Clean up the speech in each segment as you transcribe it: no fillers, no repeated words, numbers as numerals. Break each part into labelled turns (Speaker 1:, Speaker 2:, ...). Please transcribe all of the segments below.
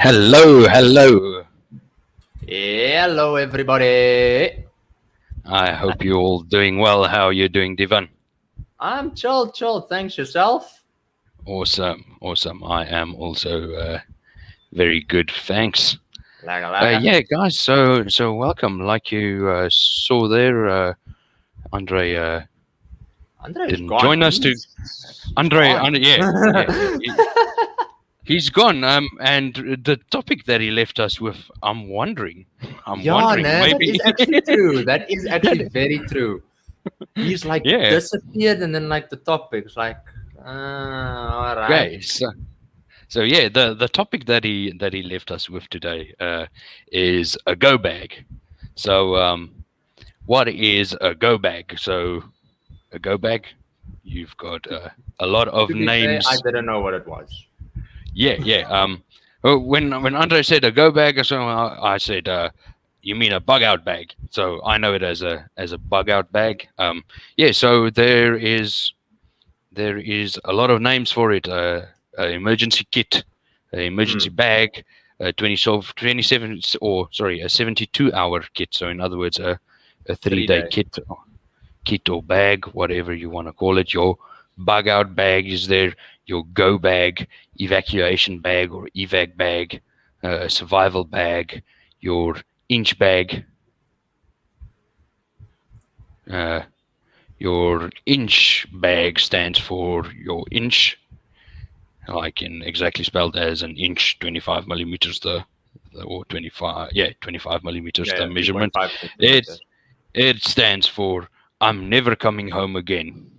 Speaker 1: Hello.
Speaker 2: Hello, everybody.
Speaker 1: I hope you're all doing well. How are you doing, Divan?
Speaker 2: I'm chill. Thanks, yourself.
Speaker 1: Awesome. I am also very good, thanks.
Speaker 2: Laga.
Speaker 1: Yeah, guys. So welcome. Like you saw there, Andre
Speaker 2: Andre's
Speaker 1: didn't
Speaker 2: gone.
Speaker 1: join us. Andre, yeah. He's gone. And the topic that he left us with, I'm wondering,
Speaker 2: Yeah, no,
Speaker 1: maybe.
Speaker 2: that is actually true. That is actually very true. He's like
Speaker 1: Yeah.
Speaker 2: disappeared, and then like the topic's like, all right.
Speaker 1: Okay, so yeah, the topic that he left us with today is a go bag. So what is a go bag? So a go bag, you've got a lot of
Speaker 2: To be fair,
Speaker 1: names.
Speaker 2: I didn't know what it was.
Speaker 1: Yeah. When Andre said a go bag, so I said, you mean a bug out bag? So I know it as a bug out bag. Yeah. So there is a lot of names for it. Emergency kit, emergency bag, a 72-hour kit. So in other words, a 3-day kit or bag, whatever you want to call it. Your bug out bag is there. Your go bag, evacuation bag or evac bag, survival bag, your inch bag. Your inch bag stands for your inch, like in exactly spelled as an inch, 25 millimeters or 25 millimeters the measurement. It stands for I'm never coming home again.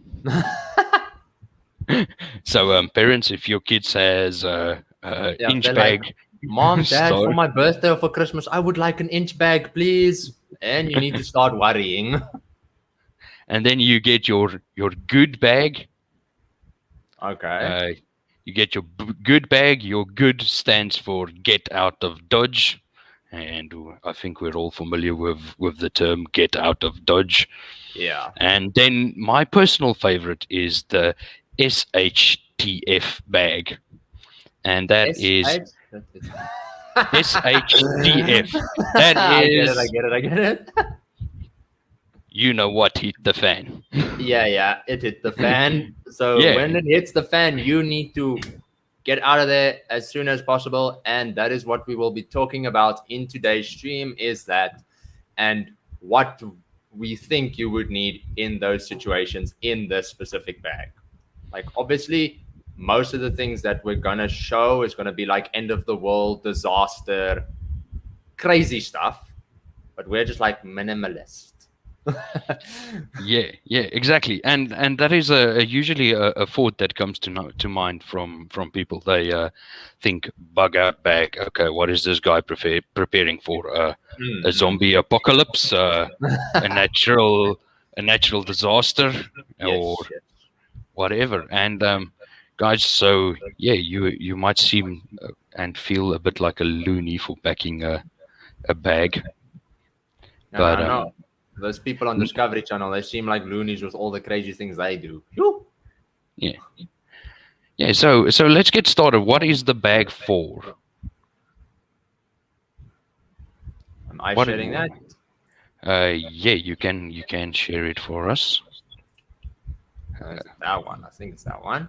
Speaker 1: So parents, if your kid says inch bag,
Speaker 2: like, Mom, Dad, for my birthday or for Christmas, I would like an inch bag, please. And you need to start worrying.
Speaker 1: And then you get your good bag.
Speaker 2: Okay.
Speaker 1: You get your good bag. Your good stands for get out of Dodge. And I think we're all familiar with the term get out of Dodge.
Speaker 2: Yeah.
Speaker 1: And then my personal favorite is the SHTF bag. And that is SHTF. That is...
Speaker 2: I get it.
Speaker 1: You know what hit the fan.
Speaker 2: Yeah, it hit the fan. So when it hits the fan, you need to get out of there as soon as possible. And that is what we will be talking about in today's stream, is that and what we think you would need in those situations in this specific bag. Like, obviously, most of the things that we're going to show is going to be like end of the world, disaster, crazy stuff. But we're just like minimalist.
Speaker 1: yeah, exactly, and that is usually a thought that comes to mind from people. They think bug out bag. Okay, what is this guy preparing for? A zombie apocalypse, a natural disaster, or whatever. And guys, so yeah, you might seem and feel a bit like a loony for packing a bag,
Speaker 2: but those people on Discovery Channel, they seem like loonies with all the crazy things they do.
Speaker 1: Yeah. So let's get started. What is the bag for?
Speaker 2: Am I sharing that?
Speaker 1: Yeah, you can share it for us.
Speaker 2: That one. I think it's that one.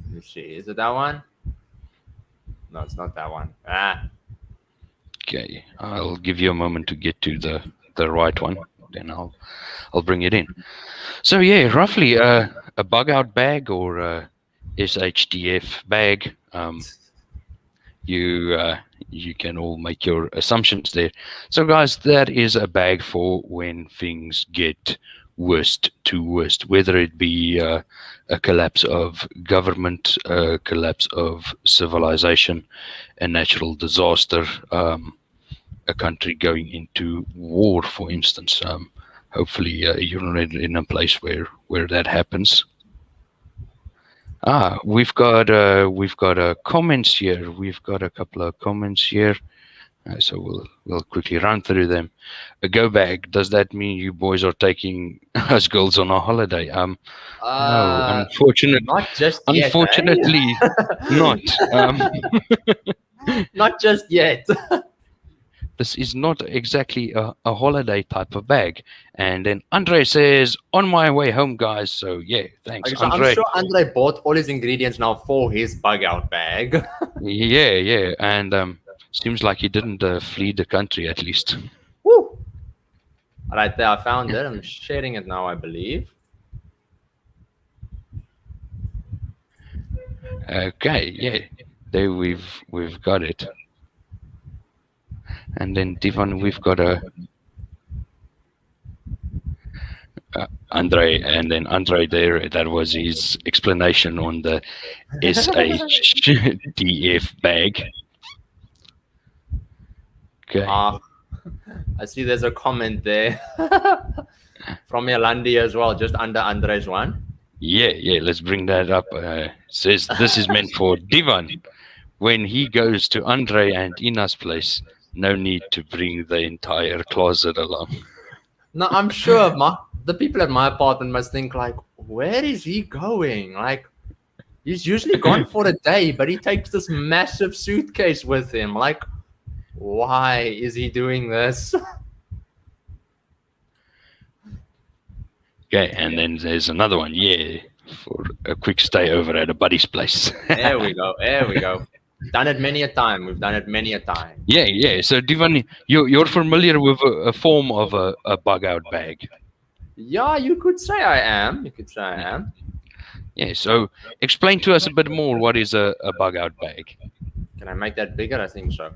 Speaker 2: Let me see. Is it that one? No, it's not that one.
Speaker 1: Okay, I'll give you a moment to get to the right one, then I'll bring it in. So yeah, roughly a bug out bag or a SHTF bag. You can all make your assumptions there. So guys, that is a bag for when things get worst to worst, whether it be a collapse of government, a collapse of civilization, a natural disaster, a country going into war, for instance. Hopefully you're in a place where that happens. We've got comments here. We've got a couple of comments here. So we'll quickly run through them. A go bag, does that mean you boys are taking us girls on a holiday? No, unfortunately,
Speaker 2: not just
Speaker 1: unfortunately
Speaker 2: yet,
Speaker 1: not.
Speaker 2: Not just yet.
Speaker 1: This is not exactly a holiday type of bag. And then Andre says, on my way home, guys. So yeah, thanks,
Speaker 2: Okay, so I'm
Speaker 1: Andre.
Speaker 2: sure Andre bought all his ingredients now for his bug out bag.
Speaker 1: Yeah. And seems like he didn't flee the country at least.
Speaker 2: Woo! Right there, I found it. I'm sharing it now, I believe.
Speaker 1: Okay, yeah. There we've got it. And then Divan, we've got a Andre, and then Andre there, that was his explanation on the SHDF bag. Okay.
Speaker 2: I see there's a comment there from Yolandi as well, just under Andre's one.
Speaker 1: Yeah, let's bring that up. Says this is meant for Divan. When he goes to Andre and Ina's place, no need to bring the entire closet along.
Speaker 2: No, I'm sure the people at my apartment must think like, where is he going? Like, he's usually gone for a day, but he takes this massive suitcase with him. Like, why is he doing this?
Speaker 1: Okay, and then there's another one. Yeah, for a quick stay over at a buddy's place.
Speaker 2: There we go. Done it many a time. We've done it many a time.
Speaker 1: Yeah. So Divan, you're familiar with a form of a bug out bag.
Speaker 2: Yeah, you could say I am.
Speaker 1: Yeah, so explain to us a bit more what is a bug out bag.
Speaker 2: Can I make that bigger? I think so.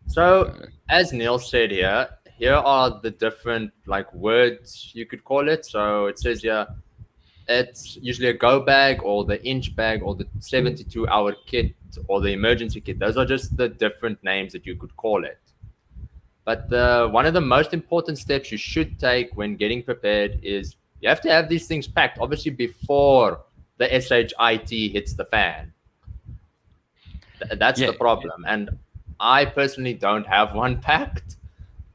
Speaker 2: So, as Neil said here are the different like words you could call it. So it says here, it's usually a go bag or the inch bag or the 72-hour kit or the emergency kit. Those are just the different names that you could call it. But one of the most important steps you should take when getting prepared is you have to have these things packed, obviously, before the SHIT hits the fan. That's the problem. And I personally don't have one packed.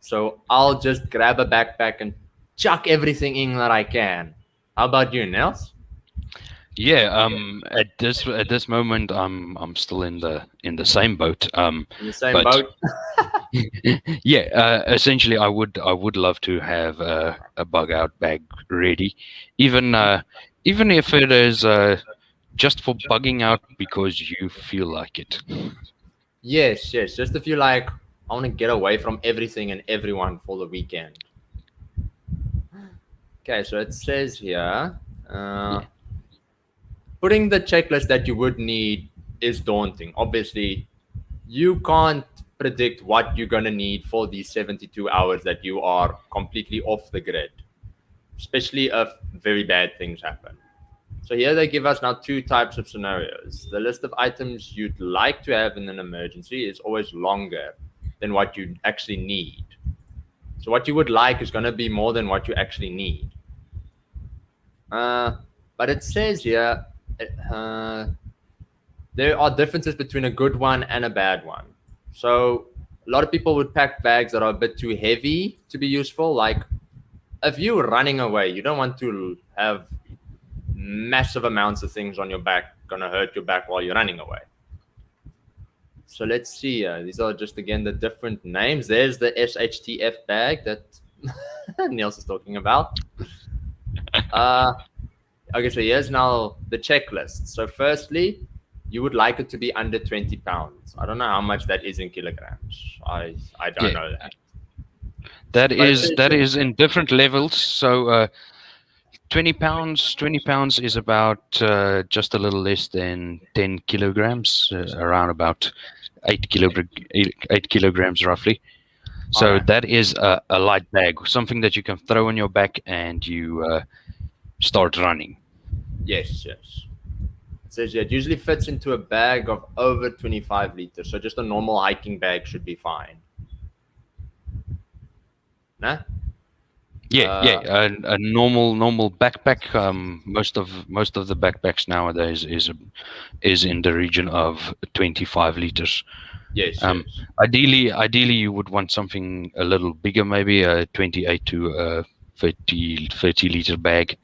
Speaker 2: So I'll just grab a backpack and chuck everything in that I can. How about you, Nels?
Speaker 1: Yeah, at this moment I'm still in the same boat.
Speaker 2: In the same boat.
Speaker 1: Yeah, essentially I would love to have a bug out bag ready, even if it is just for bugging out because you feel like it.
Speaker 2: Yes. Just if you like, I want to get away from everything and everyone for the weekend. Okay, so it says here, putting the checklist that you would need is daunting. Obviously, you can't predict what you're going to need for these 72 hours that you are completely off the grid, especially if very bad things happen. So here they give us now two types of scenarios. The list of items you'd like to have in an emergency is always longer than what you actually need. So what you would like is going to be more than what you actually need. But it says here, there are differences between a good one and a bad one. So a lot of people would pack bags that are a bit too heavy to be useful. Like if you're running away, you don't want to have massive amounts of things on your back, gonna hurt your back while you're running away. So let's see. These are just, again, the different names. There's the SHTF bag that Niels is talking about. Okay, so here's now the checklist. So firstly, you would like it to be under 20 pounds. I don't know how much that is in kilograms. I don't know that.
Speaker 1: That is in different levels. So 20 pounds is about just a little less than 10 kilograms, around about 8 kilograms roughly. So that is a light bag, something that you can throw on your back and you start running.
Speaker 2: Yes. It says it usually fits into a bag of over 25 liters. So just a normal hiking bag should be fine. Nah?
Speaker 1: Yeah. A normal backpack. Most of the backpacks nowadays is in the region of 25 liters.
Speaker 2: Yes.
Speaker 1: Ideally, you would want something a little bigger, maybe a 28 to 30 liter bag,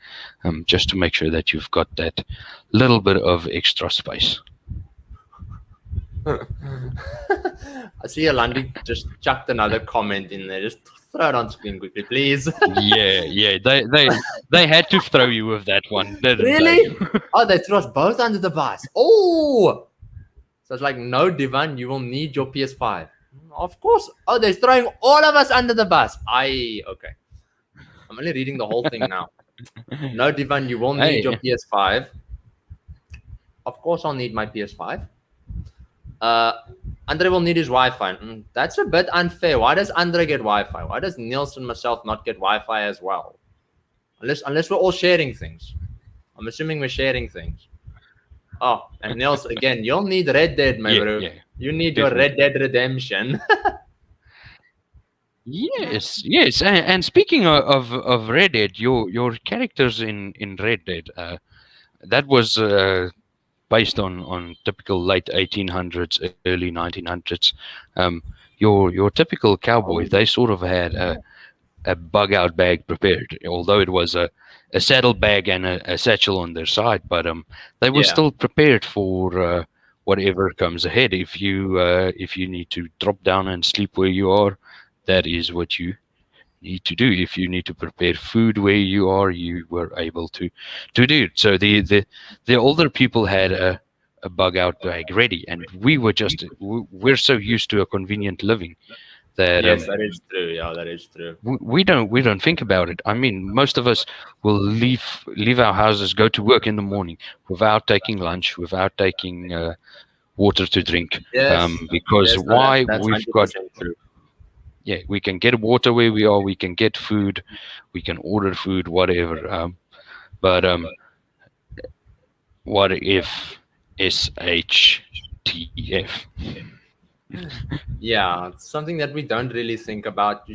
Speaker 1: just to make sure that you've got that little bit of extra space.
Speaker 2: I see Alandi just chucked another comment in there. Just throw it on screen quickly, please.
Speaker 1: Yeah. They had to throw you with that one, didn't
Speaker 2: Really?
Speaker 1: they?
Speaker 2: Oh, they threw us both under the bus. Oh, so it's like, no, Divan, you will need your PS5. Of course. Oh, they're throwing all of us under the bus. Okay. I'm only reading the whole thing now. No, Divan, you will need your PS5. Of course, I'll need my PS5. Andre will need his Wi-Fi. That's a bit unfair. Why does Andre get Wi-Fi? Why does Niels and myself not get Wi-Fi as well? Unless we're all sharing things. I'm assuming we're sharing things. Oh, and Niels, again, you'll need Red Dead, my bro.
Speaker 1: Yeah.
Speaker 2: You need your Red Dead Redemption.
Speaker 1: Yes. And speaking of Red Dead, your characters in Red Dead, that was based on typical late 1800s, early 1900s. Your typical cowboy, they sort of had a bug out bag prepared, although it was a saddlebag and a satchel on their side, but they were still prepared for whatever comes ahead. If you need to drop down and sleep where you are, that is what you need to do. If you need to prepare food where you are, you were able to do it. So the older people had a bug out bag ready, and we're so used to a convenient living that
Speaker 2: yes, that is true. Yeah, that is true.
Speaker 1: we don't think about it. I mean, most of us will leave our houses, go to work in the morning without taking lunch, without taking water to drink. Because why? We've got
Speaker 2: true.
Speaker 1: Yeah, we can get water where we are, we can get food, we can order food, whatever. But what if SHTF?
Speaker 2: Yeah, it's something that we don't really think about.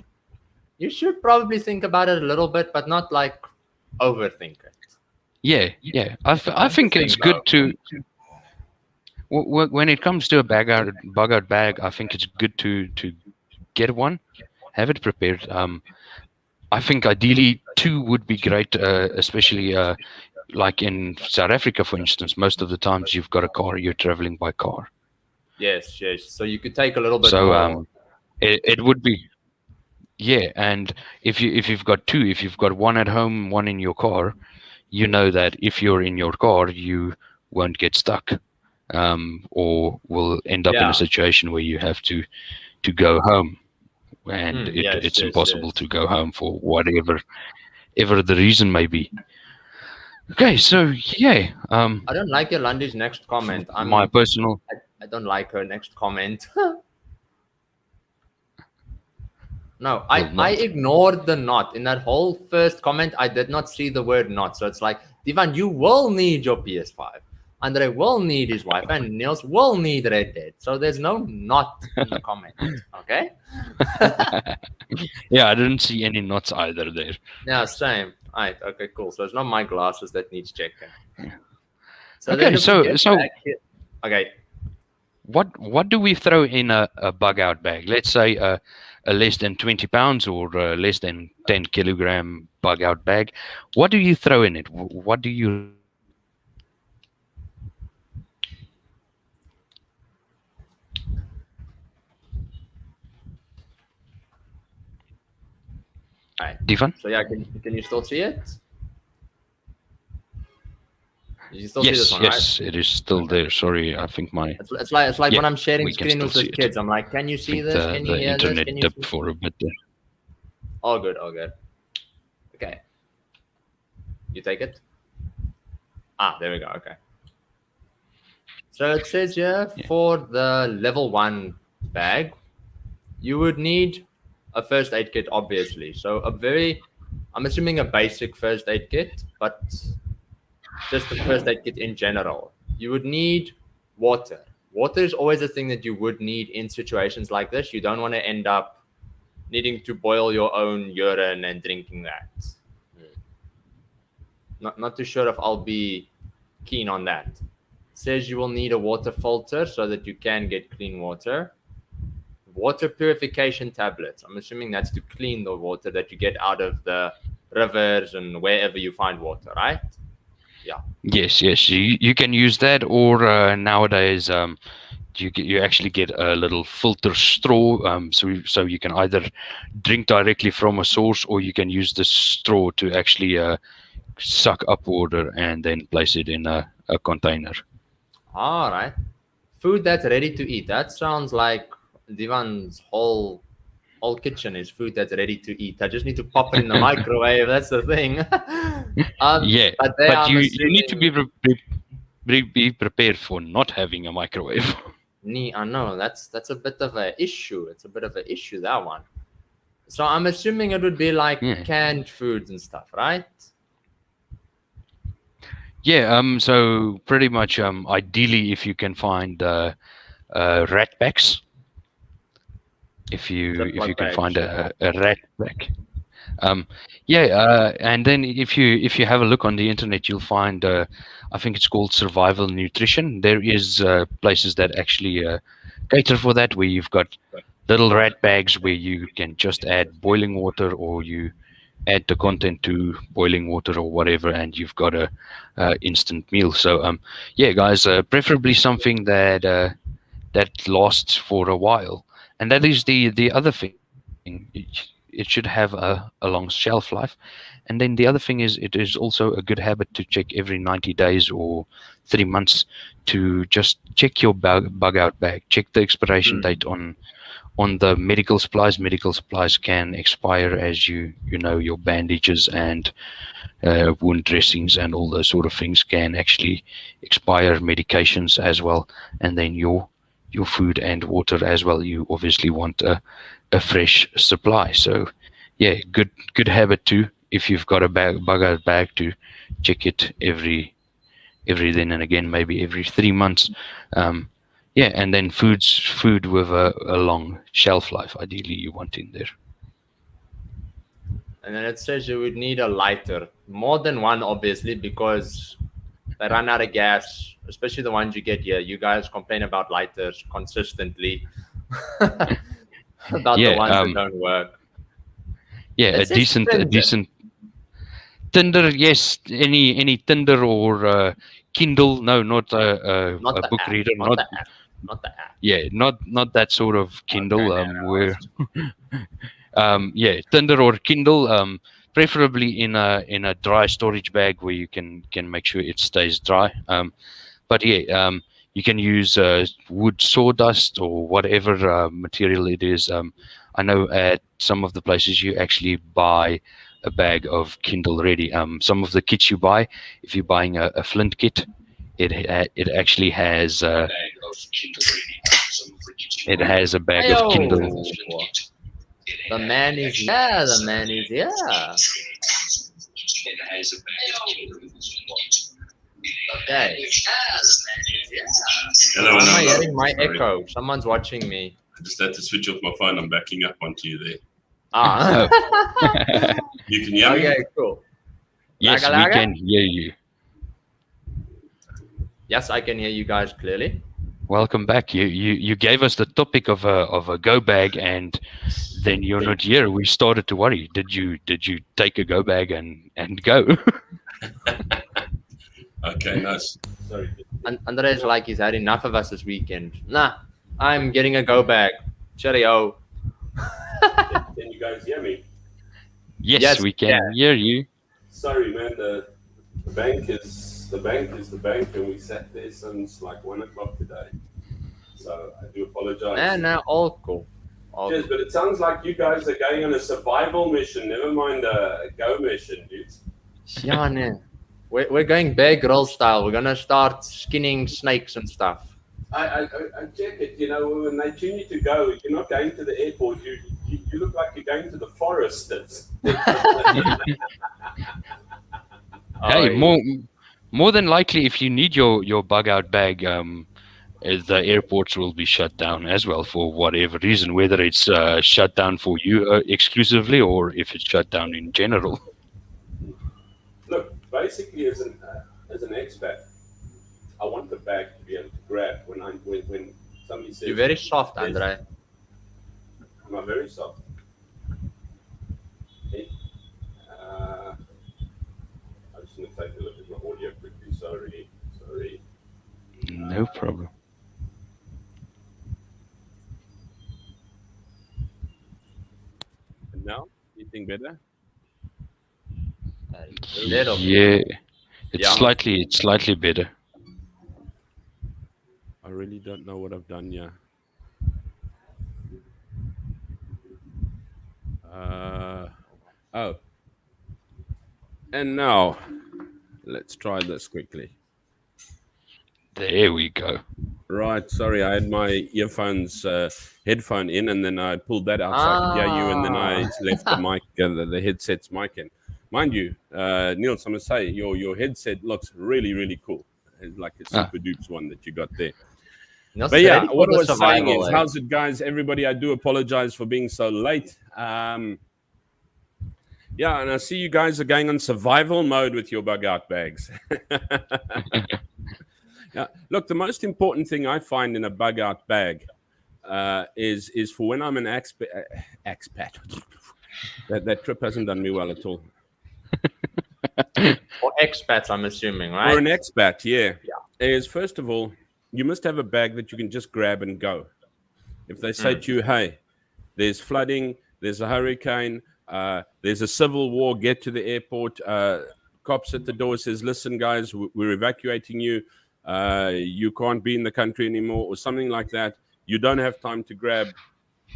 Speaker 2: You should probably think about it a little bit, but not like overthink it.
Speaker 1: Yeah. I think it's good to. When it comes to a bug out bag, I think it's good to get one, have it prepared. I think ideally 2 would be great, especially like in South Africa, for instance. Most of the times you've got a car, you're traveling by car.
Speaker 2: Yes. So you could take a little bit more.
Speaker 1: It would be, yeah. And if you've got 2, if you've got one at home, one in your car, you know that if you're in your car, you won't get stuck, or will end up in a situation where you have to go home, and it's impossible to go home for whatever the reason may be. Okay, so yeah.
Speaker 2: I don't like Yolandi's next comment.
Speaker 1: My personal.
Speaker 2: I don't like her next comment. No, I ignored the not. In that whole first comment, I did not see the word not. So it's like, Divan, you will need your PS5. Andre will need his wife, and Niels will need Red Dead. So there's no not in the comment. Okay?
Speaker 1: Yeah, I didn't see any knots either there.
Speaker 2: Yeah, same. All right. Okay, cool. So it's not my glasses that needs checking.
Speaker 1: Yeah.
Speaker 2: So
Speaker 1: okay, so
Speaker 2: okay.
Speaker 1: What do we throw in a bug out bag? Let's say a less than 20 pounds or less than 10 kilogram bug out bag. What do you throw in it? What do you?
Speaker 2: Right.
Speaker 1: Divan?
Speaker 2: So yeah, can you still see it? You still
Speaker 1: yes,
Speaker 2: see this one,
Speaker 1: yes,
Speaker 2: right?
Speaker 1: It is still there. Sorry, I think my.
Speaker 2: It's like when I'm sharing screen with the kids. I'm like, can you see this? Can you hear this?
Speaker 1: The internet dipped for a bit there.
Speaker 2: All good. Okay. You take it. There we go. Okay. So it says here for the level 1 bag, you would need a first aid kit, obviously. So I'm assuming a basic first aid kit, but just the first aid kit in general. You would need water. Water is always a thing that you would need in situations like this. You don't want to end up needing to boil your own urine and drinking that. Not too sure if I'll be keen on that. It says you will need a water filter so that you can get clean water. Water purification tablets. I'm assuming that's to clean the water that you get out of the rivers and wherever you find water, right? Yeah.
Speaker 1: Yes. You can use that, or nowadays you actually get a little filter straw, so you can either drink directly from a source, or you can use the straw to actually suck up water and then place it in a container.
Speaker 2: All right. Food that's ready to eat. That sounds like Divan's whole kitchen is food that's ready to eat. I just need to pop it in the microwave. That's the thing.
Speaker 1: Yeah,
Speaker 2: but there
Speaker 1: but
Speaker 2: I'm
Speaker 1: you need to
Speaker 2: assuming.
Speaker 1: be prepared for not having a microwave.
Speaker 2: I know that's a bit of an issue. It's a bit of an issue, that one. So I'm assuming it would be like
Speaker 1: Yeah.
Speaker 2: canned foods and stuff, right?
Speaker 1: Yeah. So pretty much. Ideally, if you can find rat packs, if you
Speaker 2: Ziploc
Speaker 1: can find
Speaker 2: bags.
Speaker 1: a rat pack. Yeah, and then if you have a look on the internet, you'll find I think it's called survival nutrition. There is places that actually cater for that, where you've got little rat bags where you can just add boiling water, or you add the content to boiling water or whatever, and you've got a instant meal. So yeah, guys, preferably something that lasts for a while, and that is the other thing. It should have a long shelf life. And then the other thing is, it is also a good habit to check every 90 days or 3 months to just check your bug out bag, check the expiration
Speaker 2: Hmm.
Speaker 1: date on the medical supplies. Medical supplies can expire, as you know, your bandages and wound dressings and all those sort of things can actually expire, medications as well, and then your food and water as well. You obviously want a fresh supply. So yeah, good habit too, if you've got a bug out bag, to check it every then and again, maybe every 3 months. Yeah, and then food with a long shelf life, ideally you want in there.
Speaker 2: And then it says you would need a lighter, more than one, obviously, because they run out of gas, especially the ones you get here. You guys complain about lighters consistently, about the
Speaker 1: Yeah,
Speaker 2: ones that don't work.
Speaker 1: yeah,
Speaker 2: It says
Speaker 1: a
Speaker 2: Tinder.
Speaker 1: decent Tinder, yes. Any Tinder or Kindle? No, not
Speaker 2: Not
Speaker 1: a
Speaker 2: the
Speaker 1: book
Speaker 2: app.
Speaker 1: reader.
Speaker 2: Not
Speaker 1: Not
Speaker 2: the app. Not the app.
Speaker 1: Yeah, not that sort of
Speaker 2: Okay,
Speaker 1: Kindle.
Speaker 2: man. I
Speaker 1: Where
Speaker 2: was
Speaker 1: yeah, Tinder or Kindle. Preferably in a dry storage bag where you can make sure it stays dry. But yeah, you can use wood sawdust or whatever material it is. I know at some of the places you actually buy a bag of Kindle ready. Some of the kits you buy, if you're buying a flint kit, it actually has it has a bag of Kindle.
Speaker 2: Ayo! The man is here. The man is here. Okay.
Speaker 3: Hello,
Speaker 2: Why am I
Speaker 3: hello.
Speaker 2: hearing my
Speaker 3: Sorry.
Speaker 2: echo? Someone's watching me.
Speaker 3: I just had to switch off my phone. I'm backing up onto you there.
Speaker 2: Ah.
Speaker 3: You can hear me?
Speaker 2: Okay, cool.
Speaker 1: Yes,
Speaker 2: Laga,
Speaker 1: we
Speaker 2: laga?
Speaker 1: can hear you.
Speaker 2: Yes, I can hear you guys clearly.
Speaker 1: Welcome back. You gave us the topic of a go bag, and then you're not here. We started to worry. Did you take a go bag and go?
Speaker 3: Okay, nice. Sorry.
Speaker 2: Andre's like he's had enough of us this weekend. Nah, I'm getting a go bag. Cheerio.
Speaker 3: Can you guys hear me?
Speaker 1: Yes, we can hear you.
Speaker 3: Sorry, man. The bank is the bank, and we sat there since like 1 o'clock today. So I do apologize.
Speaker 2: Nah, all cool.
Speaker 3: Cheers, but it sounds like you guys are going on a survival mission. Never mind a go mission, dudes.
Speaker 2: Yeah, nah. We're going Bear Grylls style. We're gonna start skinning snakes and stuff.
Speaker 3: I check it. You know, when they tune you to go, you're not going to the airport. You look like you're going to the forest.
Speaker 1: Hey, more than likely, if you need your bug out bag, the airports will be shut down as well for whatever reason, whether it's shut down for you exclusively, or if it's shut down in general.
Speaker 3: Look, basically, as an expat, I want the bag to be able to grab when somebody says.
Speaker 2: You're very soft, Andre.
Speaker 3: Am I very soft? Okay. I'm just going to take a look at my audio quickly. Sorry.
Speaker 1: No problem.
Speaker 4: Anything better?
Speaker 2: A little
Speaker 1: Yeah,
Speaker 2: bit.
Speaker 1: it's slightly better.
Speaker 4: I really don't know what I've done here. Oh, and now let's try this quickly.
Speaker 1: There we go.
Speaker 4: Right, sorry, I had my headphone in, and then I pulled that out so I could hear you, and then I left the mic, the headset's mic in. Mind you, Niels, I'm gonna say your headset looks really, really cool. It's like a super dupes one that you got there.
Speaker 2: Niels
Speaker 4: But yeah, what I was saying
Speaker 2: survival,
Speaker 4: is, how's it, guys? Everybody, I do apologize for being so late. Yeah, and I see you guys are going on survival mode with your bug out bags. Yeah, look, the most important thing I find in a bug out bag is for when I'm an expat. That trip hasn't done me well at all.
Speaker 2: For expats, I'm assuming, right?
Speaker 4: For an expat, yeah. Is first of all, you must have a bag that you can just grab and go. If they say to you, hey, there's flooding, there's a hurricane, there's a civil war, get to the airport, cops at the door says, listen, guys, we're evacuating you. You can't be in the country anymore, or something like that. You don't have time to grab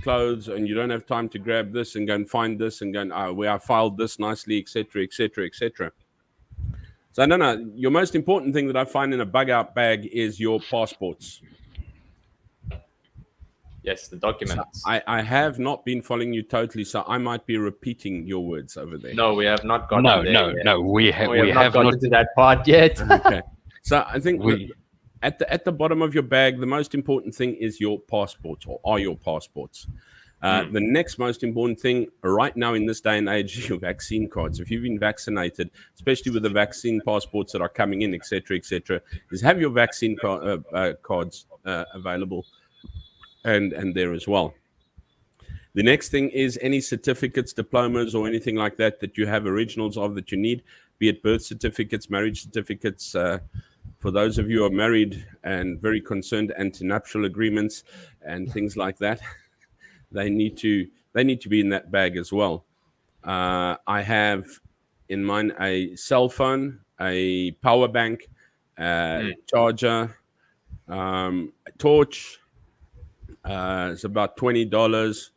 Speaker 4: clothes, and you don't have time to grab this and go and find this and go, I filed this nicely, etc., etc., etc. So I don't know. Your most important thing that I find in a bug out bag is your passports.
Speaker 2: Yes, the documents.
Speaker 4: So I have not been following you totally, so I might be repeating your words over there.
Speaker 2: No, we have not gotten there yet.
Speaker 1: No, we have
Speaker 2: not gotten to that part yet.
Speaker 4: Okay. So I think at the bottom of your bag, the most important thing is your passports, or are your passports. The next most important thing right now in this day and age is your vaccine cards. If you've been vaccinated, especially with the vaccine passports that are coming in, etc., is have your vaccine cards available and there as well. The next thing is any certificates, diplomas, or anything like that you have originals of that you need, be it birth certificates, marriage certificates. For those of you who are married and very concerned, anti-nuptial agreements and things like that, they need to be in that bag as well. I have in mine a cell phone, a power bank, charger, a torch. It's about $20.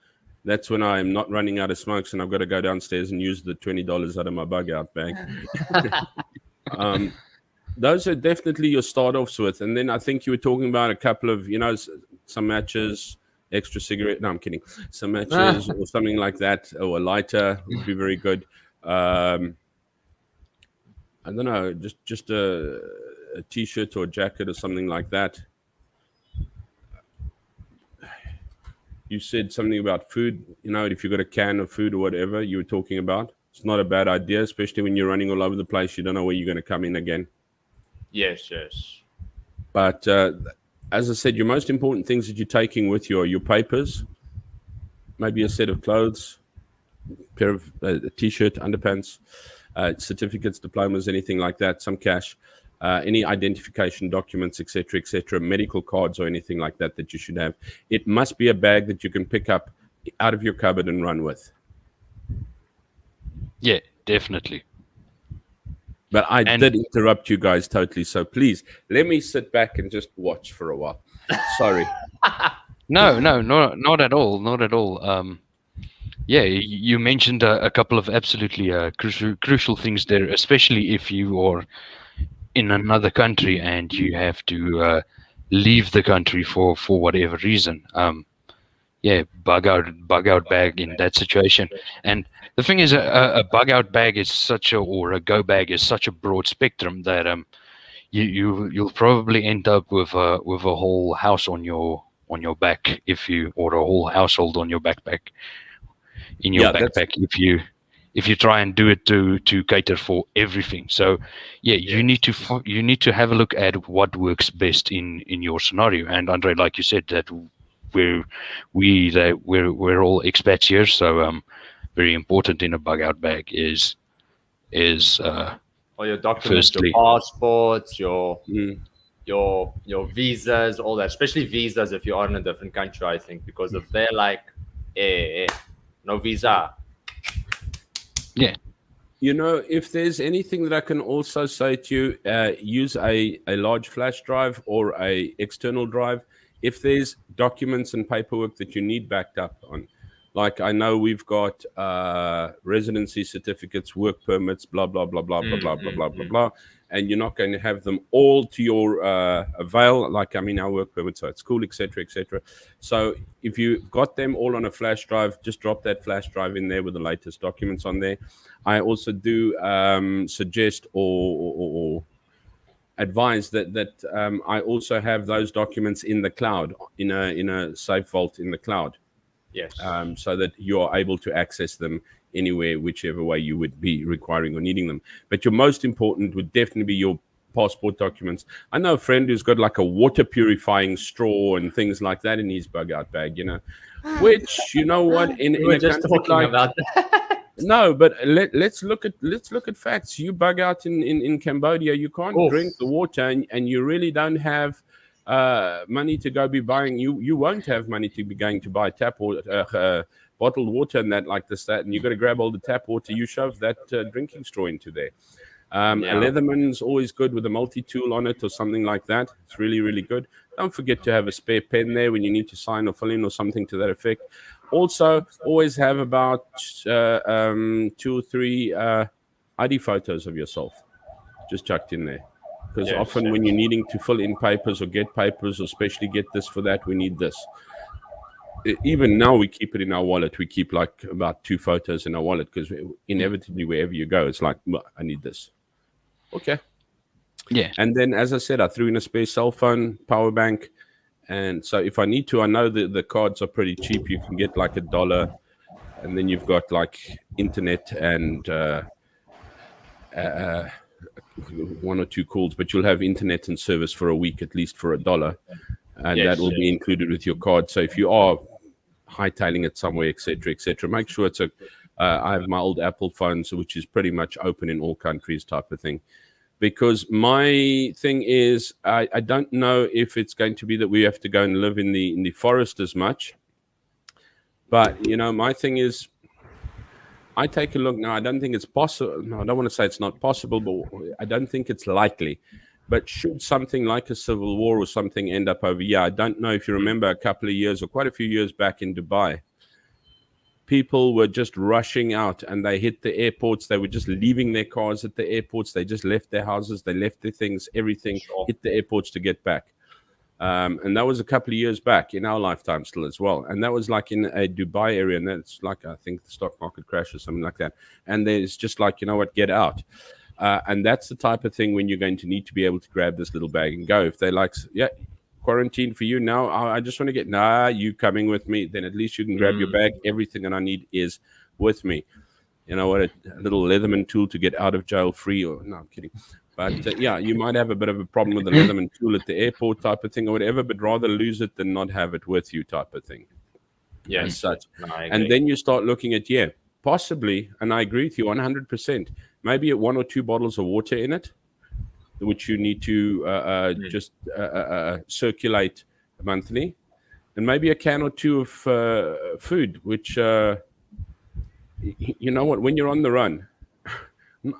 Speaker 4: That's when I'm not running out of smokes and I've got to go downstairs and use the $20 out of my bug out bag. Those are definitely your start offs with. And then I think you were talking about a couple of, some matches, extra cigarette. No, I'm kidding. Some matches or something like that, or a lighter would be very good. I don't know, just a t-shirt or a jacket or something like that. You said something about food, if you've got a can of food or whatever you were talking about. It's not a bad idea, especially when you're running all over the place. You don't know where you're going to come in again.
Speaker 2: Yes.
Speaker 4: But as I said, your most important things that you're taking with you are your papers, maybe a set of clothes, pair of a t-shirt, underpants, certificates, diplomas, anything like that, some cash, any identification documents, etc., medical cards or anything like that you should have. It must be a bag that you can pick up out of your cupboard and run with.
Speaker 1: Yeah, definitely.
Speaker 4: But I did interrupt you guys totally, so please let me sit back and just watch for a while. Sorry.
Speaker 1: No, not at all. Yeah, you mentioned a couple of absolutely crucial things there, especially if you are in another country and you have to leave the country for whatever reason. Bug out bag in that situation. And the thing is, a bug out bag is or a go bag is such a broad spectrum that you'll probably end up with a whole house on your back or a whole household on your backpack if you try and do it to cater for everything. So you need to have a look at what works best in your scenario. And Andre, like you said, that we're all expats here, so very important in a bug out bag is
Speaker 2: all your documents, firstly, your passports, your visas, all that, especially visas if you are in a different country, I think, because if they're like no visa,
Speaker 4: If there's anything that I can also say to you, use a large flash drive or a external drive. If there's documents and paperwork that you need backed up on, like I know we've got residency certificates, work permits, blah, blah, blah, blah, blah, blah, blah, blah, blah, blah. And you're not going to have them all to your avail, like, our work permits at school, etc., etc. So if you've got them all on a flash drive, just drop that flash drive in there with the latest documents on there. I also do suggest or advise that I also have those documents in the cloud, in a safe vault in the cloud.
Speaker 2: Yes.
Speaker 4: So that you're able to access them anywhere, whichever way you would be requiring or needing them. But your most important would definitely be your passport documents. I know a friend who's got like a water purifying straw and things like that in his bug out bag, which, what,
Speaker 2: we were just talking about that.
Speaker 4: No, but let's look at facts. You bug out in Cambodia, you can't drink the water, and you really don't have money to go be buying. You won't have money to be going to buy tap water, bottled water, and that like this, that, and you got to grab all the tap water. You shove that drinking straw into there. A Leatherman's always good with a multi-tool on it or something like that. It's really, really good. Don't forget to have a spare pen there when you need to sign or fill in or something to that effect. Also, always have about 2 or 3 ID photos of yourself just chucked in there. Because often when you're needing to fill in papers or get papers, or especially get this for that, we need this. Even now we keep it in our wallet. We keep like about 2 photos in our wallet because inevitably wherever you go, it's like, I need this. Okay.
Speaker 1: Yeah.
Speaker 4: And then, as I said, I threw in a spare cell phone, power bank. And so if I need to, I know that the cards are pretty cheap. You can get like $1, and then you've got like internet and 1 or 2 calls, but you'll have internet and service for a week, at least for $1. And that will be included with your card. So if you are hightailing it somewhere, etc., make sure it's I have my old Apple phone, so which is pretty much open in all countries type of thing. Because my thing is, I don't know if it's going to be that we have to go and live in the forest as much. But, my thing is, I take a look now. I don't think it's possible. No, I don't want to say it's not possible, but I don't think it's likely. But should something like a civil war or something end up over here, I don't know if you remember a couple of years or quite a few years back in Dubai, people were just rushing out and they hit the airports. They were just leaving their cars at the airports. They just left their houses. They left their things, everything, hit the airports to get back. And that was a couple of years back in our lifetime still as well. And that was like in a Dubai area. And that's like, I think the stock market crash or something like that. And there's just like, get out. And that's the type of thing when you're going to need to be able to grab this little bag and go. If they're like, quarantine for you now, I just want to get, you coming with me, then at least you can grab your bag. Everything that I need is with me. A little Leatherman tool to get out of jail free. No, I'm kidding. But you might have a bit of a problem with the Leatherman tool at the airport type of thing or whatever, but rather lose it than not have it with you type of thing.
Speaker 2: Yeah,
Speaker 4: as such. And then you start looking at, possibly, and I agree with you 100%, maybe 1 or 2 bottles of water in it, which you need to just circulate monthly, and maybe a can or 2 of food, which, when you're on the run,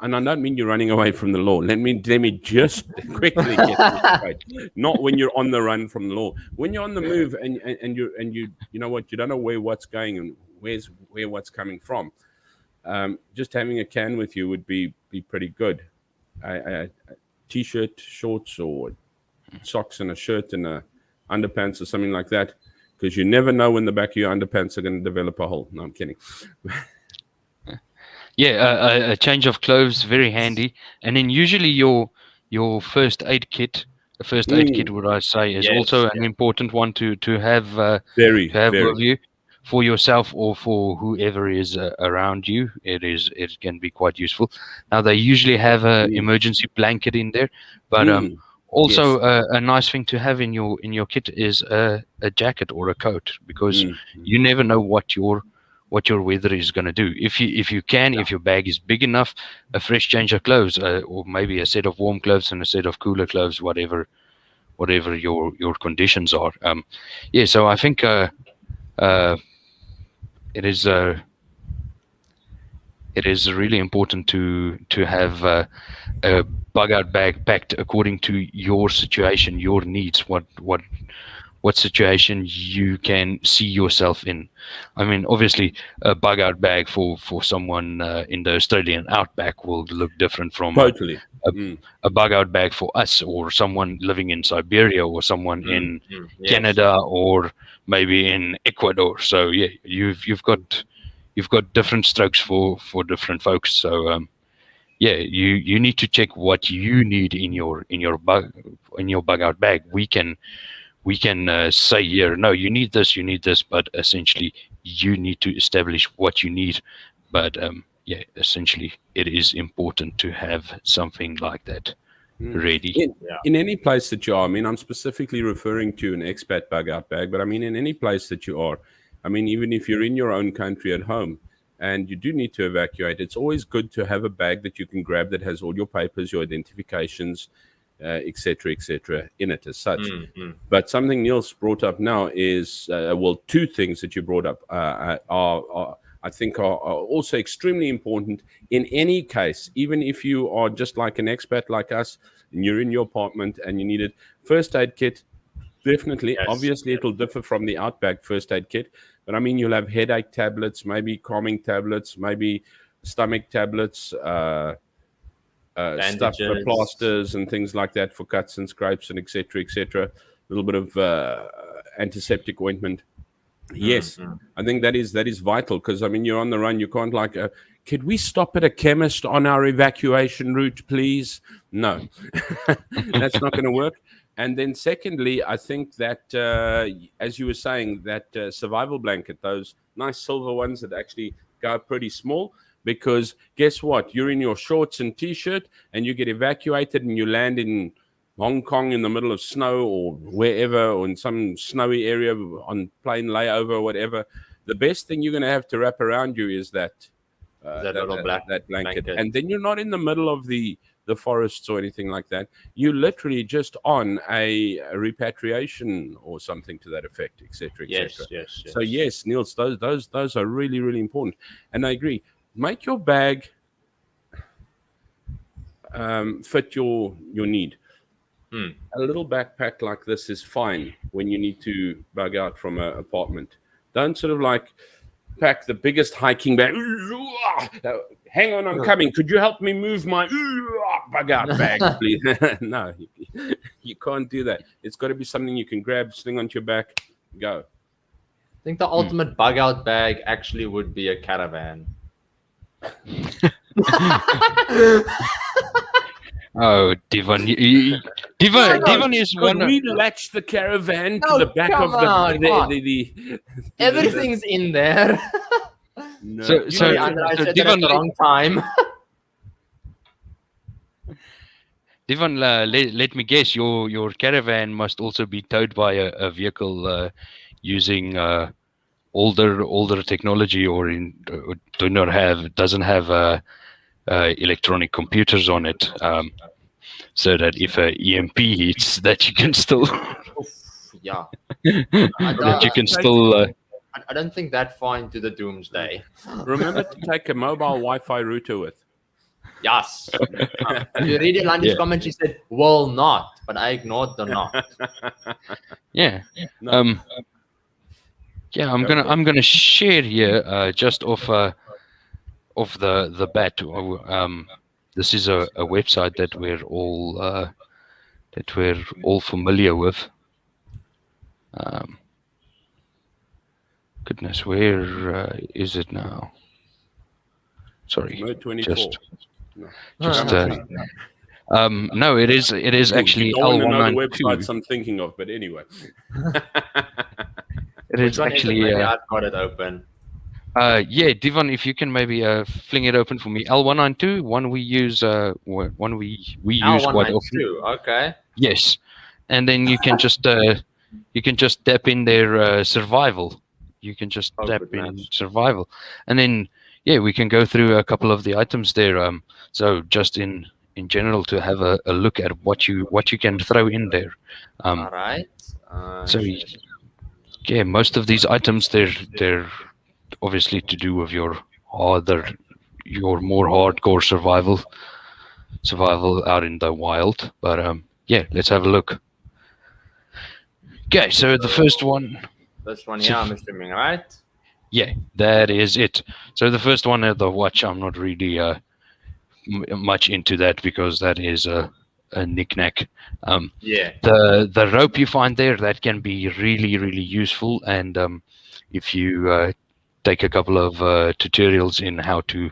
Speaker 4: and I don't mean you're running away from the law. Let me just quickly get this straight. Not when you're on the run from the law. When you're on the move and you don't know where what's going and where what's coming from. Just having a can with you would be pretty good. A t-shirt, shorts, or socks and a shirt and a underpants or something like that, because you never know when the back of your underpants are going to develop a hole. No, I'm kidding.
Speaker 1: A change of clothes, very handy. And then usually your first aid kit, would I say, is also an important one to have with you for yourself or for whoever is around you. It can be quite useful. Now they usually have an emergency blanket in there, but also a nice thing to have in your kit is a jacket or a coat, because you never know what your weather is going to do. If your bag is big enough, a fresh change of clothes, or maybe a set of warm clothes and a set of cooler clothes, whatever your conditions are. So I think it is it is really important to have a bug out bag packed according to your situation, your needs, what situation you can see yourself in. I mean, obviously, a bug out bag for someone in the Australian outback will look different from
Speaker 4: Totally.
Speaker 1: a bug out bag for us, or someone living in Siberia, or someone in Canada, or maybe in Ecuador. So yeah, you've got different strokes for different folks. So yeah, you need to check what you need in your bug out bag. We can say here, no, you need this, but essentially you need to establish what you need. But yeah, essentially it is important to have something like that ready.
Speaker 4: In any place that you are, I mean, I'm specifically referring to an expat bug out bag, but I mean, in any place that you are, I mean, even if you're in your own country at home and you do need to evacuate, it's always good to have a bag that you can grab that has all your papers, your identifications, etc., in it as such. But something Niels brought up now is, well, two things that you brought up are I think are also extremely important in any case, even if you are just like an expat like us and you're in your apartment and you need it. First aid kit, definitely. Yes. Obviously, it'll differ from the Outback first aid kit, but I mean, you'll have headache tablets, maybe calming tablets, maybe stomach tablets, stuff for plasters and things like that for cuts and scrapes and etc. A little bit of antiseptic ointment. Yes, I think that is vital, because I mean, you're on the run. You can't like, could we stop at a chemist on our evacuation route, please? No, that's not going to work. And then secondly, I think that, as you were saying, that survival blanket, those nice silver ones that actually go pretty small, because guess what? You're in your shorts and T-shirt and you get evacuated and you land in Hong Kong in the middle of snow or wherever, or in some snowy area on plane layover or whatever. The best thing you're going to have to wrap around you is that blanket. And then you're not in the middle of the forests or anything like that. You're literally just on a repatriation or something to that effect, etc.
Speaker 2: Yes.
Speaker 4: So yes, Niels, those are really, really important. And I agree. Make your bag fit your need. A little backpack like this is fine when you need to bug out from an apartment. Don't sort of like pack the biggest hiking bag. Hang on, I'm coming. Could you help me move my bug out bag, please? No, you can't do that. It's got to be something you can grab, sling onto your back, go.
Speaker 2: I think the ultimate bug out bag actually would be a caravan.
Speaker 1: Oh, Devon, Devon is one.
Speaker 4: Could we latch the caravan to the back of the
Speaker 2: Everything's in there.
Speaker 1: No. So
Speaker 2: Devon, the wrong time.
Speaker 1: Devon, let me guess. Your caravan must also be towed by a vehicle using older technology, or doesn't have electronic computers on it, so that if a EMP hits, that you can still that you can still
Speaker 2: I don't think that far into the doomsday.
Speaker 4: Remember to take a mobile Wi-Fi router with.
Speaker 2: Yes. You read Yolanda's comment, she said will not, but I ignored the not.
Speaker 1: Yeah. I'm gonna share here just off the bat. This is a website that we're all familiar with. Goodness, where is it now? Sorry,
Speaker 4: Mode 24.
Speaker 1: No, it is actually L192.
Speaker 4: Websites I'm thinking of, but anyway.
Speaker 1: It is actually.
Speaker 2: I've got it open.
Speaker 1: Devon, if you can maybe fling it open for me. L192, one we use use quite often.
Speaker 2: Okay.
Speaker 1: Yes, and then you can just tap in their survival. You can just tap in survival, and then we can go through a couple of the items there. So just in general, to have a look at what you can throw in there.
Speaker 2: All right.
Speaker 1: So most of these items they're obviously to do with your your more hardcore survival out in the wild. But yeah, let's have a look. Okay, so the first one.
Speaker 2: This one here, I'm assuming, right?
Speaker 1: Yeah, that is it. So the first one, the watch, I'm not really much into that because that is a knick-knack.
Speaker 2: Yeah.
Speaker 1: The rope you find there, that can be really, really useful. And if you take a couple of tutorials in how to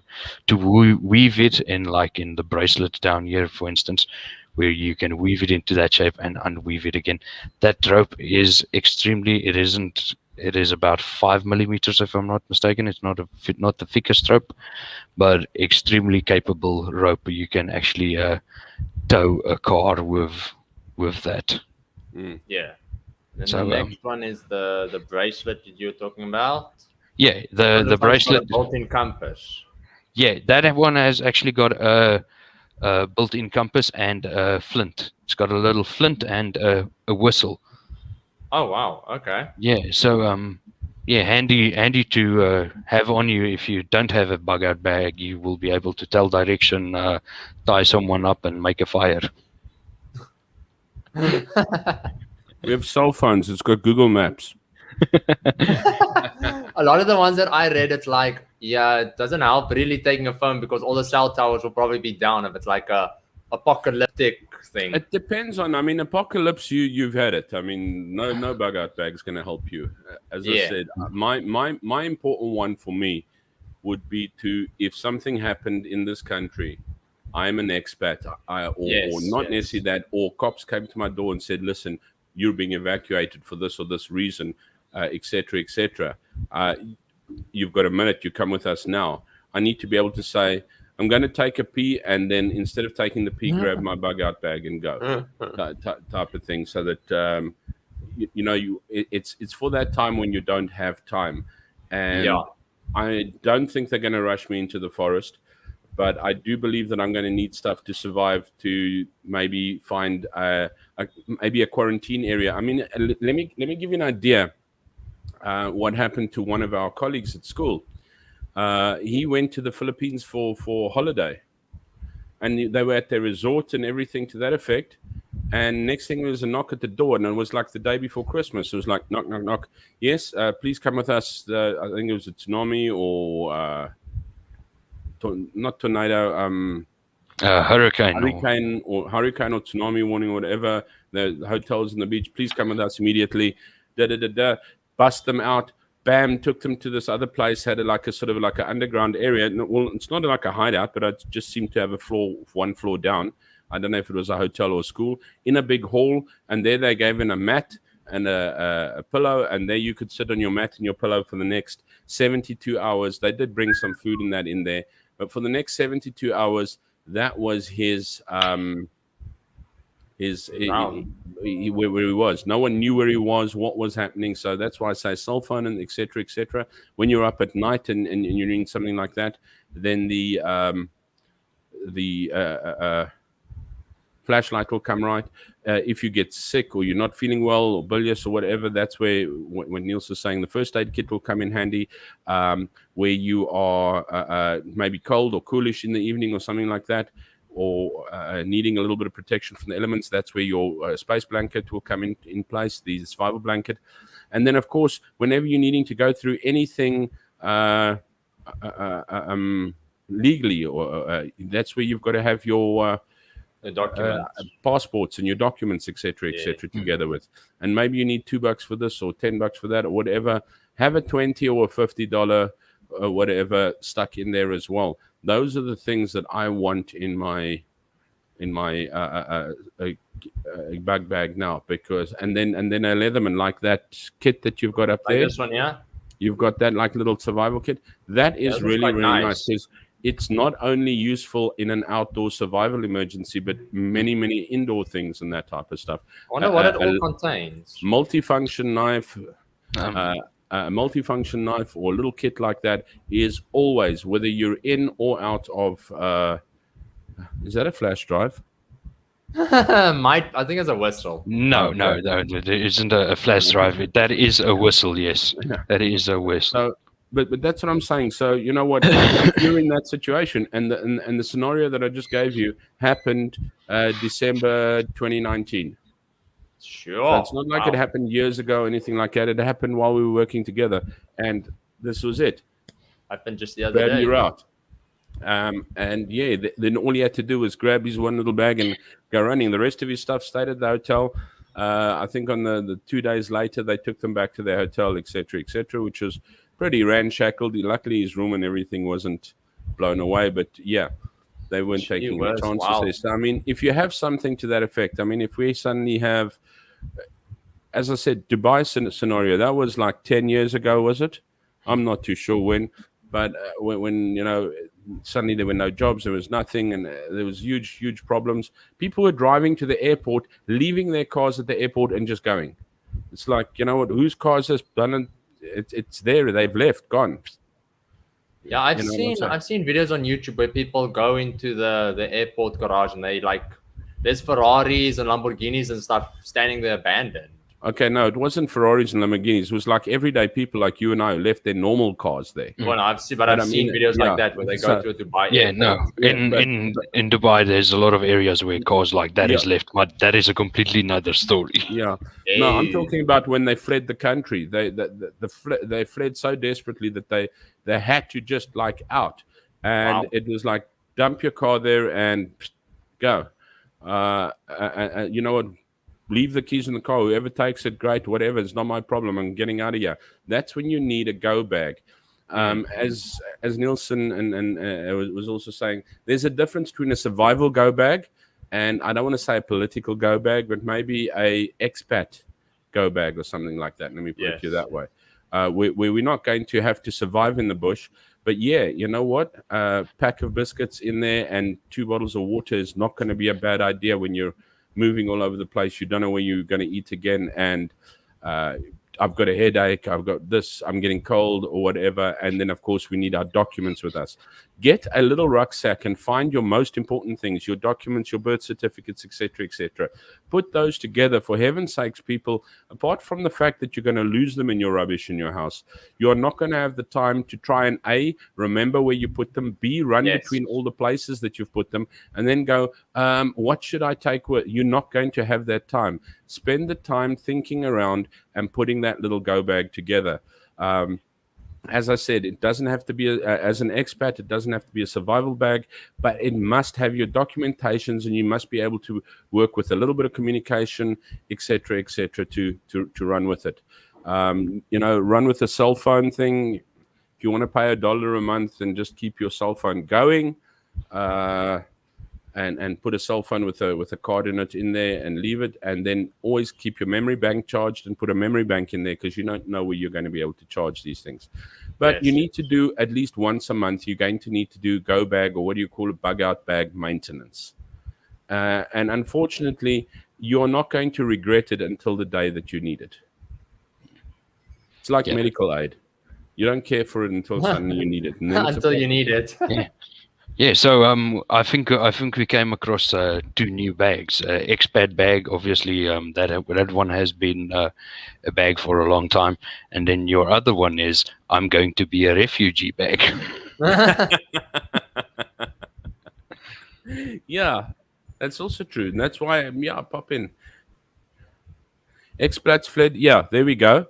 Speaker 1: weave it in, like in the bracelet down here, for instance, where you can weave it into that shape and unweave it again. That rope is extremely, it is about 5 millimeters, if I'm not mistaken. It's not the thickest rope, but extremely capable rope. You can actually tow a car with that.
Speaker 2: Yeah. And so, the next one is the bracelet that you're talking about.
Speaker 1: Yeah, the bracelet,
Speaker 2: built-in compass.
Speaker 1: Yeah, that one has actually got a built-in compass and a flint. It's got a little flint and a whistle.
Speaker 2: Oh wow! Okay.
Speaker 1: Yeah, so yeah, handy to have on you. If you don't have a bug-out bag, you will be able to tell direction, tie someone up, and make a fire.
Speaker 4: We have cell phones. It's got Google Maps.
Speaker 2: A lot of the ones that I read, it's like, yeah, it doesn't help really taking a phone because all the cell towers will probably be down if it's like a apocalyptic thing.
Speaker 4: It depends on. I mean, apocalypse. You've had it. I mean, no bug out bag is going to help you. As I said, my important one for me would be to, if something happened in this country, I'm an expat, or not necessarily that, or cops came to my door and said, listen, you're being evacuated for this or this reason, etc., etc. You've got a minute. You come with us now. I need to be able to say, I'm going to take a pee, and then instead of taking the pee, grab my bug out bag and go, type of thing. So that it's for that time when you don't have time. And I don't think they're going to rush me into the forest, but I do believe that I'm going to need stuff to survive, to maybe find maybe a quarantine area. I mean, let me give you an idea. What happened to one of our colleagues at school? He went to the Philippines for holiday, and they were at their resort and everything to that effect. And next thing was a knock at the door, and it was like the day before Christmas. It was like, knock, knock, knock. Yes, please come with us. I think it was a tsunami or not tornado, hurricane or tsunami warning or whatever. The hotels and the beach. Please come with us immediately. Bust them out. Bam, took them to this other place, had like a sort of like an underground area. Well, it's not like a hideout, but it just seemed to have one floor down. I don't know if it was a hotel or a school, in a big hall. And there they gave in a mat and a pillow. And there you could sit on your mat and your pillow for the next 72 hours. They did bring some food and that in there. But for the next 72 hours, that was his where he was. No one knew where he was, what was happening. So that's why I say cell phone and etc. etc. When you're up at night and you're doing something like that, then the flashlight will come right. If you get sick or you're not feeling well or bilious or whatever, that's where, when Niels was saying, the first aid kit will come in handy. Where you are maybe cold or coolish in the evening or something like that, or needing a little bit of protection from the elements, that's where your space blanket will come in place, the survival blanket. And then, of course, whenever you're needing to go through anything legally, or that's where you've got to have your passports and your documents, etc., together with. And maybe you need $2 for this or $10 for that or whatever. Have a $20 or $50 whatever stuck in there as well. Those are the things that I want in my bug bag now, because and then a Leatherman, like that kit that you've got up there.
Speaker 2: This one, yeah.
Speaker 4: You've got that like little survival kit. That is really nice. It's not only useful in an outdoor survival emergency, but many indoor things and that type of stuff.
Speaker 2: I wonder what it all contains.
Speaker 4: Multifunction knife. A multifunction knife or a little kit like that is always, whether you're in or out of. Is that a flash drive?
Speaker 2: I think it's a whistle.
Speaker 1: No, there isn't a flash drive. That is a whistle. Yes, that is a whistle.
Speaker 4: So but that's what I'm saying. So you know what? If you're in that situation, and the scenario that I just gave you happened December 2019.
Speaker 2: Sure.
Speaker 4: So it's not like it happened years ago or anything like that. It happened while we were working together, and this was it.
Speaker 2: Happened just the other day.
Speaker 4: You're out. And yeah, then all he had to do was grab his one little bag and go running. The rest of his stuff stayed at the hotel. I think on the 2 days later, they took them back to their hotel, etc., which was pretty ramshackled. Luckily, his room and everything wasn't blown away. But yeah, they weren't taking any chances there. So, I mean, if you have something to that effect, I mean, if we suddenly have, as I said, Dubai scenario, that was like 10 years ago, was it? I'm not too sure when. But when you know, suddenly there were no jobs, there was nothing, and there was huge problems. People were driving to the airport, leaving their cars at the airport, and just going. It's like, you know what? Whose cars has done it? It's there. They've left, gone.
Speaker 2: Yeah, I've seen videos on YouTube where people go into the airport garage and there's Ferraris and Lamborghinis and stuff standing there abandoned.
Speaker 4: Okay, no, it wasn't Ferraris and Lamborghinis. It was like everyday people like you and I who left their normal cars there.
Speaker 2: Well, I've seen videos like that where they go to a Dubai.
Speaker 1: Yeah,
Speaker 2: airport.
Speaker 1: no. In Dubai, there's a lot of areas where cars like that is left, but that is a completely another story.
Speaker 4: Yeah. No, I'm talking about when they fled the country. They fled so desperately that they had to just out, and it was like dump your car there and go. And you know what? Leave the keys in the car. Whoever takes it, great. Whatever, it's not my problem. I'm getting out of here. That's when you need a go bag. As Nielsen and was also saying, there's a difference between a survival go bag and, I don't want to say a political go bag, but maybe a expat go bag or something like that. Let me put it to you that way. Where we're not going to have to survive in the bush. But yeah, you know what? A pack of biscuits in there and 2 bottles of water is not going to be a bad idea when you're moving all over the place. You don't know where you're going to eat again, and I've got a headache, I've got this, I'm getting cold or whatever. And then of course we need our documents with us. Get a little rucksack and find your most important things, your documents, your birth certificates, etc. Put those together. For heaven's sakes, people, apart from the fact that you're going to lose them in your rubbish in your house, you're not going to have the time to try and A, remember where you put them, B, run between all the places that you've put them, and then go, what should I take with? You're not going to have that time. Spend the time thinking around and putting that little go bag together. As I said, it doesn't have to be, as an expat, it doesn't have to be a survival bag, but it must have your documentations, and you must be able to work with a little bit of communication, etc., to run with it. Run with a cell phone thing. If you want to pay $1 a month and just keep your cell phone going, and put a cell phone with a card in it in there and leave it, and then always keep your memory bank charged and put a memory bank in there, because you don't know where you're going to be able to charge these things. But you need to do at least once a month, you're going to need to do go bag, or what do you call it, bug out bag maintenance. And unfortunately, you're not going to regret it until the day that you need it. It's like medical aid. You don't care for it until suddenly you need it. And then
Speaker 2: until you need it.
Speaker 1: Yeah, so I think we came across 2 new bags. Expat bag, obviously, that one has been a bag for a long time, and then your other one is I'm going to be a refugee bag.
Speaker 4: Yeah, that's also true, and that's why pop in. Expats fled. Yeah, there we go.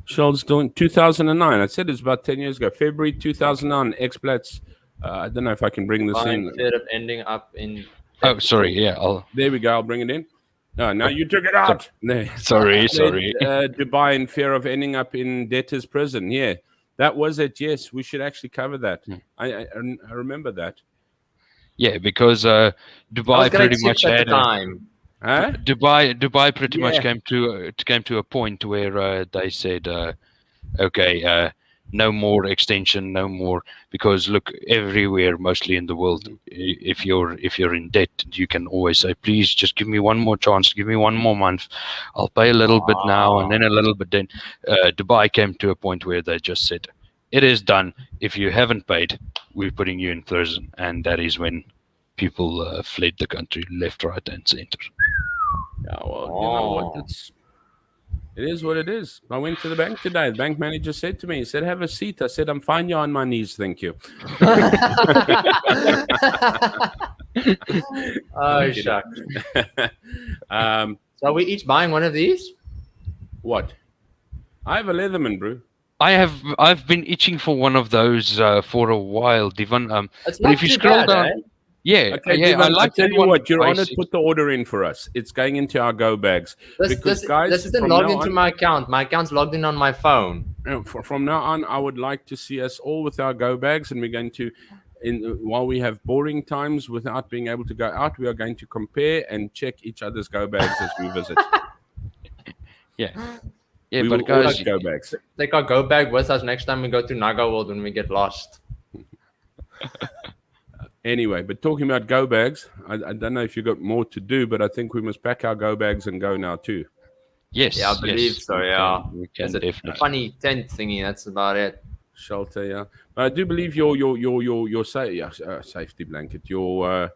Speaker 4: Charles doing 2009. I said it's about 10 years ago. February 2009. Expats. I don't know if I can bring this in.
Speaker 2: Instead of ending up in.
Speaker 1: Oh, sorry. Yeah,
Speaker 4: there we go. I'll bring it in. No, now you took it out.
Speaker 1: Sorry.
Speaker 4: Dubai in fear of ending up in debtor's prison. Yeah, that was it. Yes, we should actually cover that. I remember that.
Speaker 1: Yeah, because Dubai pretty much had
Speaker 2: time.
Speaker 4: Huh?
Speaker 1: Dubai pretty much came to a point where they said, okay. No more extension, no more, because look, everywhere, mostly in the world, if you're in debt, you can always say, please just give me one more chance, give me one more month. I'll pay a little bit now and then a little bit then. Dubai came to a point where they just said, it is done. If you haven't paid, we're putting you in prison. And that is when people fled the country left, right, and center.
Speaker 4: Yeah, well, you know what? It is what it is. I went to the bank today. The bank manager said to me, he said, have a seat. I said, I'm fine. You're on my knees. Thank you.
Speaker 2: Oh, shucks. So are we each buying one of these?
Speaker 4: What? I have a Leatherman, bro.
Speaker 1: I've been itching for one of those for a while, Divan.
Speaker 2: It's
Speaker 1: But
Speaker 2: not
Speaker 1: if you
Speaker 2: too
Speaker 1: scroll
Speaker 2: bad,
Speaker 1: down,
Speaker 2: eh?
Speaker 1: yeah,
Speaker 4: Okay,
Speaker 1: yeah,
Speaker 4: Divan,
Speaker 1: I like
Speaker 4: I tell
Speaker 1: that
Speaker 4: you
Speaker 1: one.
Speaker 4: what, you're on it.
Speaker 1: Basic.
Speaker 4: Put the order in for us. It's going into our go bags.
Speaker 2: This isn't
Speaker 4: from
Speaker 2: logged
Speaker 4: now
Speaker 2: into
Speaker 4: on,
Speaker 2: my account. My account's logged in on my phone.
Speaker 4: from now on, I would like to see us all with our go bags, and we're going to, while we have boring times without being able to go out, we are going to compare and check each other's go bags as we visit.
Speaker 1: Yeah, yeah,
Speaker 4: We
Speaker 1: but
Speaker 4: will
Speaker 1: guys,
Speaker 4: order go bags.
Speaker 2: Take our go bag with us next time we go to Naga World when we get lost.
Speaker 4: Anyway, but talking about go bags, I don't know if you've got more to do, but I think we must pack our go bags and go now too.
Speaker 1: yes,
Speaker 2: Yeah, I believe
Speaker 1: yes,
Speaker 2: so.
Speaker 1: we
Speaker 2: Yeah,
Speaker 1: we can
Speaker 2: there's a
Speaker 1: definitely.
Speaker 2: funny tent thingy. That's about it.
Speaker 4: Shelter, yeah. But I do believe your safety blanket, your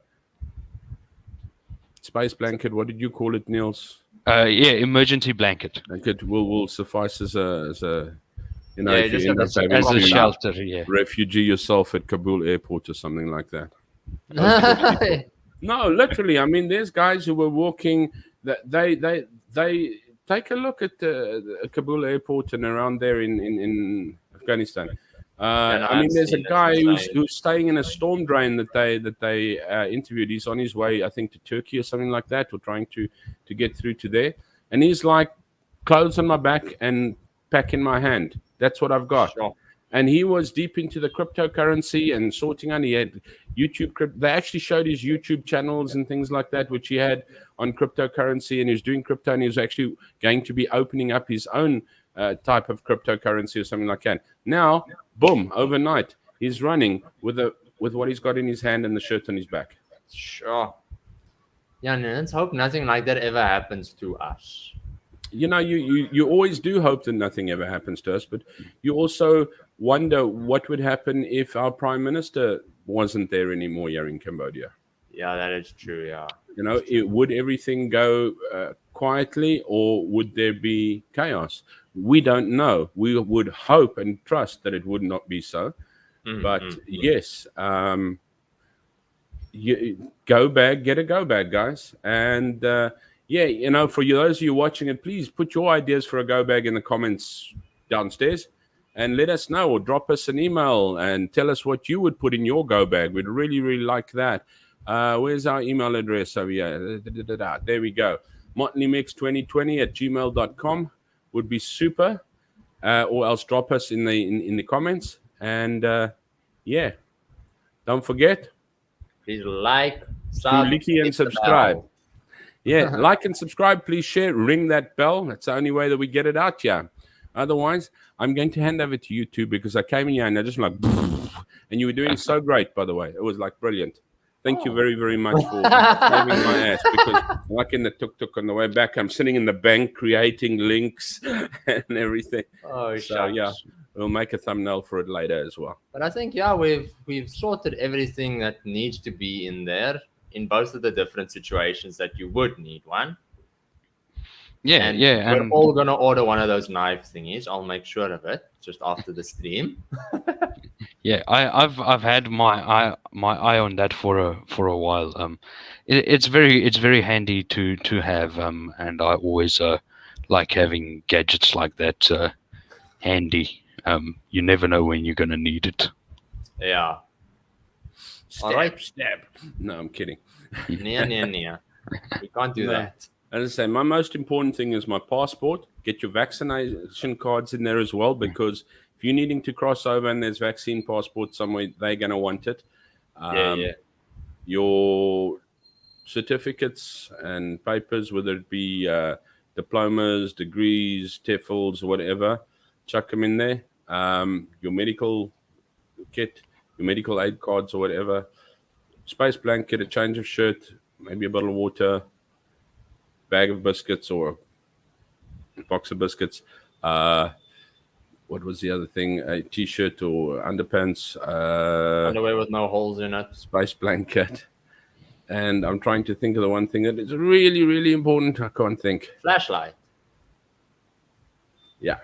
Speaker 4: space blanket. What did you call it, Niels?
Speaker 1: Yeah, emergency blanket
Speaker 4: Blanket will suffice as a you know,
Speaker 2: Yeah,
Speaker 4: if
Speaker 2: just
Speaker 4: you end
Speaker 2: have
Speaker 4: up
Speaker 2: to
Speaker 4: having
Speaker 1: as a
Speaker 4: to
Speaker 1: shelter. Yeah,
Speaker 4: refugee yourself at Kabul airport or something like that.
Speaker 2: Yeah,
Speaker 4: No, literally. I mean, there's guys who were walking. That they take a look at the Kabul airport and around there in Afghanistan.
Speaker 2: no,
Speaker 4: I mean,
Speaker 2: I've
Speaker 4: there's a
Speaker 2: seen it.
Speaker 4: guy
Speaker 2: It's
Speaker 4: who's staying in a storm drain that they interviewed. He's on his way, I think, to Turkey or something like that, or trying to get through to there. And he's like, clothes on my back and pack in my hand. That's what I've got.
Speaker 2: Sure.
Speaker 4: And he was deep into the cryptocurrency and sorting out. He had YouTube. They actually showed his YouTube channels and things like that, which he had on cryptocurrency. And he was doing crypto, and he was actually going to be opening up his own type of cryptocurrency or something like that. Now, boom, overnight, he's running with what he's got in his hand and the shirt on his back.
Speaker 2: Sure. Yeah, no, let's hope nothing like that ever happens to us.
Speaker 4: You know, you always do hope that nothing ever happens to us, but you also wonder what would happen if our prime minister wasn't there anymore here in Cambodia.
Speaker 2: Yeah, that is true. Yeah.
Speaker 4: You know, would everything go quietly, or would there be chaos? We don't know. We would hope and trust that it would not be so. But yes, you go bag, get a go bag, guys. And yeah, you know, for those of you watching it, please put your ideas for a go bag in the comments downstairs and let us know, or drop us an email and tell us what you would put in your go bag. We'd really, really like that. Where's our email address over here? There we go. motleymix2020@gmail.com would be super. Or else drop us in the comments. And yeah, don't forget,
Speaker 2: Please like,
Speaker 4: and subscribe. Yeah, like and subscribe. Please share. Ring that bell. That's the only way that we get it out. Yeah. Otherwise, I'm going to hand over to you two, because I came in here and I just like, and you were doing so great. By the way, it was like brilliant. Thank you very, very much for saving my ass, because like in the tuk-tuk on the way back, I'm sitting in the bank creating links and everything.
Speaker 2: Oh,
Speaker 4: so
Speaker 2: shucks.
Speaker 4: yeah, we'll make a thumbnail for it later as well.
Speaker 2: But I think, yeah, we've sorted everything that needs to be in there in both of the different situations that you would need one.
Speaker 1: yeah,
Speaker 2: And
Speaker 1: yeah.
Speaker 2: we're
Speaker 1: And
Speaker 2: all gonna order one of those knife thingies. I'll make sure of it just after the stream.
Speaker 1: yeah, I've had my eye on that for a while. It's very handy to have. And I always like having gadgets like that handy. You never know when you're gonna need it.
Speaker 2: Yeah.
Speaker 4: Stab,
Speaker 2: All right.
Speaker 4: stab. No, I'm kidding.
Speaker 2: Nia. We can't do
Speaker 4: No.
Speaker 2: that.
Speaker 4: As I say, my most important thing is my passport. Get your vaccination cards in there as well, because if you're needing to cross over and there's vaccine passport somewhere, they're going to want it.
Speaker 2: Yeah.
Speaker 4: Your certificates and papers, whether it be diplomas, degrees, TEFLs, whatever, chuck them in there. Your medical kit, your medical aid cards or whatever, space blanket, a change of shirt, maybe a bottle of water, bag of biscuits or a box of biscuits. What was the other thing? A t-shirt or underpants.
Speaker 2: Underwear with no holes in it.
Speaker 4: Space blanket. And I'm trying to think of the one thing that is really, really important. I can't think.
Speaker 2: Flashlight.
Speaker 4: Yeah.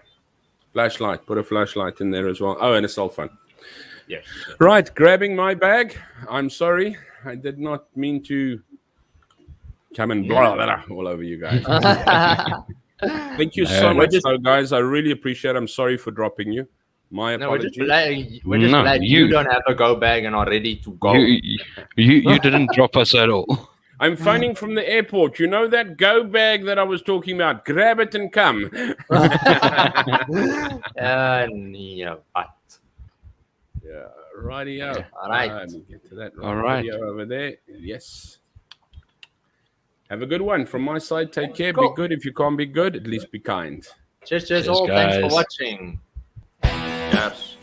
Speaker 4: Flashlight. Put a flashlight in there as well. Oh, and a cell phone.
Speaker 2: Yes.
Speaker 4: Right. Grabbing my bag. I'm sorry. I did not mean to come and blah, blah, blah all over you guys. Thank you so much, though, guys. I really appreciate it. I'm sorry for dropping you. My apologies.
Speaker 2: We're just glad you don't have a go bag and are ready to go.
Speaker 1: You didn't drop us at all.
Speaker 4: I'm phoning from the airport. You know that go bag that I was talking about? Grab it and come.
Speaker 2: Yeah,
Speaker 4: righty-o.
Speaker 2: All right.
Speaker 4: Let me get to that
Speaker 1: All right.
Speaker 4: video over there. Yes. Have a good one. From my side, take care.
Speaker 2: Cool.
Speaker 4: Be good. If you can't be good, at least be kind.
Speaker 2: Cheers all.
Speaker 1: guys.
Speaker 2: Thanks for watching. Yes.